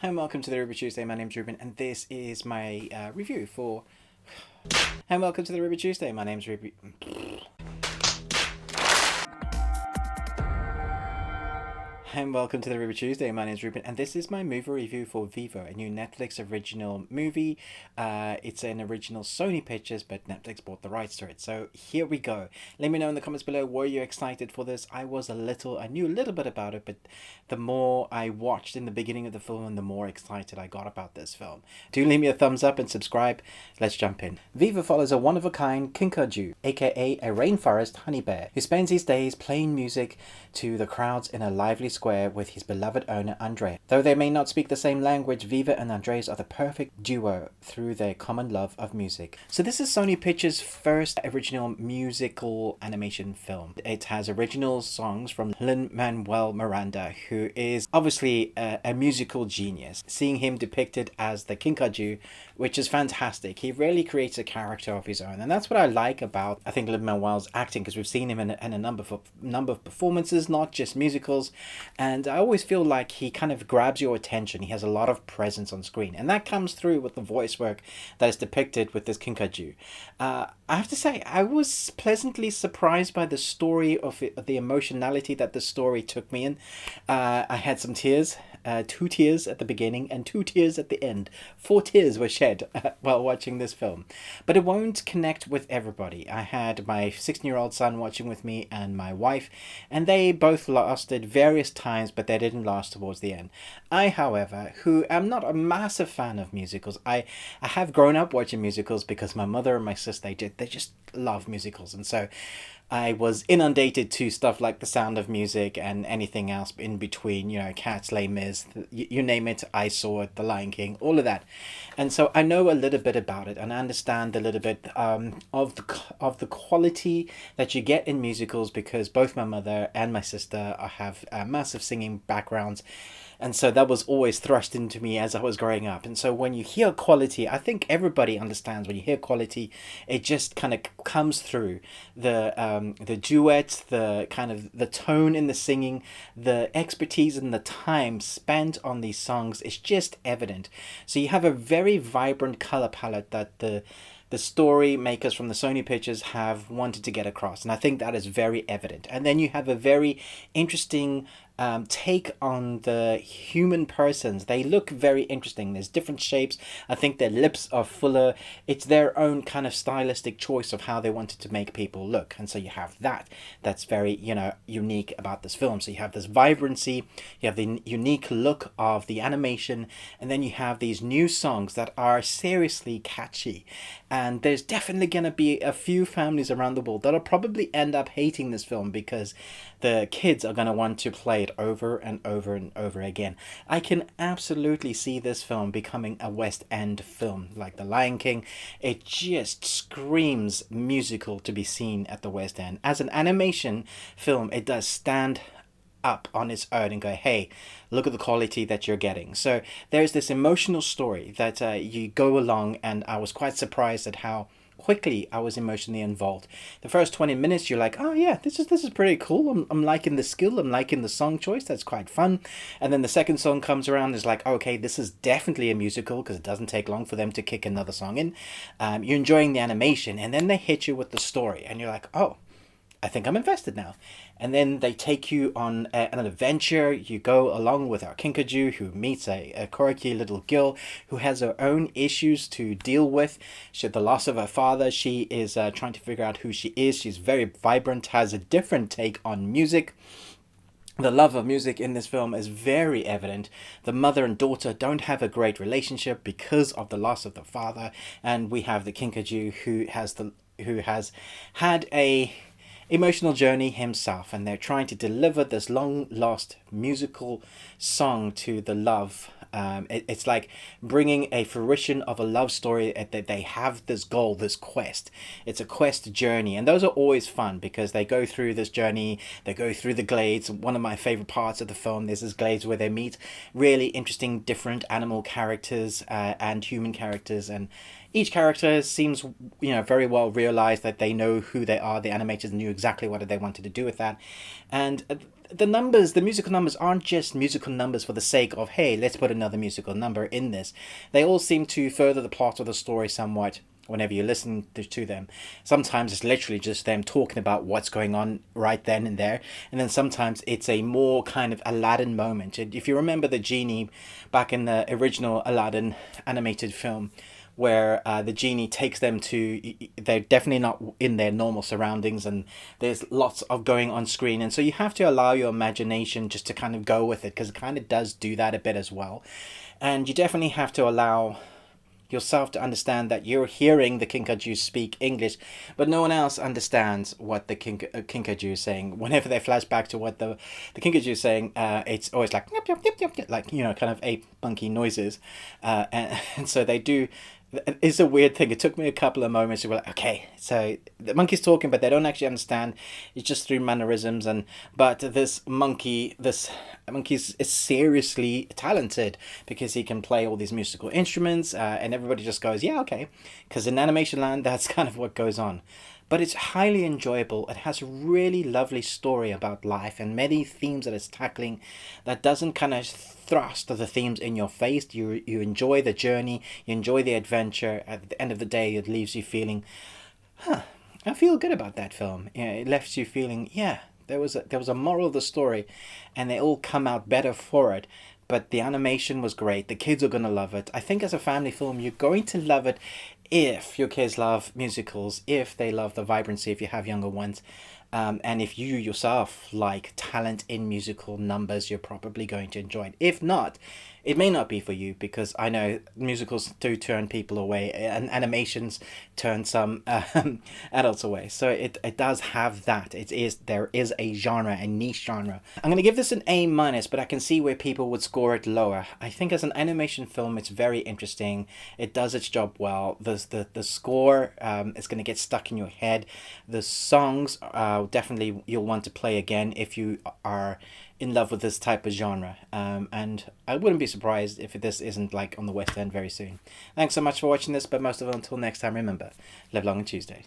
Hi and welcome to the Ruby Tuesday. My name's Ruben and this is my review for... Hi and welcome to the Ruby Tuesday. My name's Ruby... And welcome to the Ruby Tuesday. My name is Ruben, and this is my movie review for Vivo, a new Netflix original movie. It's an original Sony Pictures, but Netflix bought the rights to it. So here we go. Let me know in the comments below, were you excited for this? I knew a little bit about it, but the more I watched in the beginning of the film, the more excited I got about this film. Do leave me a thumbs up and subscribe. Let's jump in. Vivo follows a one-of-a-kind Kinkajou, aka a rainforest honey bear, who spends his days playing music to the crowds in a lively square with his beloved owner Andrés. Though they may not speak the same language, Vivo and Andrés are the perfect duo through their common love of music. So this is Sony Pictures' first original musical animation film. It has original songs from Lin-Manuel Miranda, who is obviously a musical genius. Seeing him depicted as the Kinkajou, which is fantastic. He really creates a character of his own, and that's what I like about, I think, Lin-Manuel's acting, because we've seen him in a number of performances, not just musicals, and I always feel like he kind of grabs your attention. He has a lot of presence on screen, and that comes through with the voice work that is depicted with this Kinkajou. I have to say, I was pleasantly surprised by the story of it, the emotionality that the story took me in. I had some tears. 2 tears at the beginning and 2 tears at the end. 4 tears were shed while watching this film. But it won't connect with everybody. I had my 16-year-old son watching with me and my wife, and they both lasted various times, but they didn't last towards the end. I, however, who am not a massive fan of musicals, I have grown up watching musicals because my mother and my sister, they just love musicals, and so I was inundated to stuff like The Sound of Music and anything else in between, you know, Cats, Les Mis, you name it, I saw it, The Lion King, all of that. And so I know a little bit about it, and I understand a little bit of the quality that you get in musicals, because both my mother and my sister have massive singing backgrounds. And so that was always thrust into me as I was growing up. And so when you hear quality, I think everybody understands when you hear quality, it just kind of comes through. The duet, the kind of the tone in the singing, the expertise and the time spent on these songs is just evident. So you have a very vibrant color palette that the story makers from the Sony Pictures have wanted to get across, and I think that is very evident. And then you have a very interesting take on the human persons. They look very interesting. There's different shapes. I think their lips are fuller. It's their own kind of stylistic choice of how they wanted to make people look, and so you have that's very, you know, unique about this film. So you have this vibrancy, you have the unique look of the animation, and then you have these new songs that are seriously catchy. And there's definitely going to be a few families around the world that'll probably end up hating this film because the kids are going to want to play it over and over and over again. I can absolutely see this film becoming a West End film like The Lion King. It just screams musical to be seen at the West End. As an animation film, it does stand up on its own and go, hey, look at the quality that you're getting. So there's this emotional story that you go along, and I was quite surprised at how quickly I was emotionally involved. The first 20 minutes you're like, oh yeah, this is pretty cool. I'm liking the skill, I'm liking the song choice, that's quite fun. And then the second song comes around, it's like, okay, this is definitely a musical because it doesn't take long for them to kick another song in. You're enjoying the animation, and then they hit you with the story and you're like, oh, I think I'm invested now. And then they take you on an adventure. You go along with our Kinkajou, who meets a quirky little girl who has her own issues to deal with. She had the loss of her father. She is trying to figure out who she is. She's very vibrant, has a different take on music. The love of music in this film is very evident. The mother and daughter don't have a great relationship because of the loss of the father. And we have the Kinkajou who has had a emotional journey himself, and they're trying to deliver this long lost musical song to the love. It's like bringing a fruition of a love story, that they have this goal, this quest. It's a quest journey, and those are always fun because they go through this journey, they go through the glades. One of my favorite parts of the film, there's this glades where they meet really interesting different animal characters and human characters, and each character seems, you know, very well realized that they know who they are. The animators knew exactly what they wanted to do with that, and the numbers, the musical numbers aren't just musical numbers for the sake of, hey, let's put another musical number in this. They all seem to further the plot of the story somewhat whenever you listen to them. Sometimes it's literally just them talking about what's going on right then and there. And then sometimes it's a more kind of Aladdin moment. If you remember the genie back in the original Aladdin animated film, where the genie takes them to, they're definitely not in their normal surroundings, and there's lots of going on screen, and so you have to allow your imagination just to kind of go with it, because it kind of does do that a bit as well. And you definitely have to allow yourself to understand that you're hearing the Kinkajou speak English, but no one else understands what the Kinkajou is saying. Whenever they flash back to what the Kinkajou is saying, it's always like, yep, yep, yep, yep, yep, like, you know, kind of ape monkey noises. And so they do. It's a weird thing. It took me a couple of moments to be like, okay, so the monkey's talking, but they don't actually understand. It's just through mannerisms, but this monkey is seriously talented because he can play all these musical instruments, and everybody just goes, yeah, okay, because in animation land, that's kind of what goes on. But it's highly enjoyable. It has a really lovely story about life and many themes that it's tackling that doesn't kind of thrust the themes in your face. You enjoy the journey, you enjoy the adventure. At the end of the day, it leaves you feeling, I feel good about that film. Yeah, it left you feeling, yeah, there was a moral of the story, and they all come out better for it. But the animation was great. The kids are going to love it. I think as a family film, you're going to love it if your kids love musicals, if they love the vibrancy, if you have younger ones. And if you yourself like talent in musical numbers, you're probably going to enjoy it. If not, it may not be for you, because I know musicals do turn people away, and animations turn some adults away. So it does have that. There is a genre, a niche genre. I'm going to give this an A minus, but I can see where people would score it lower. I think as an animation film, it's very interesting. It does its job well. The score is going to get stuck in your head. The songs definitely you'll want to play again if you are in love with this type of genre, and I wouldn't be surprised if this isn't like on the West End very soon. Thanks so much for watching this, but most of all, until next time, remember, live long and Tuesday.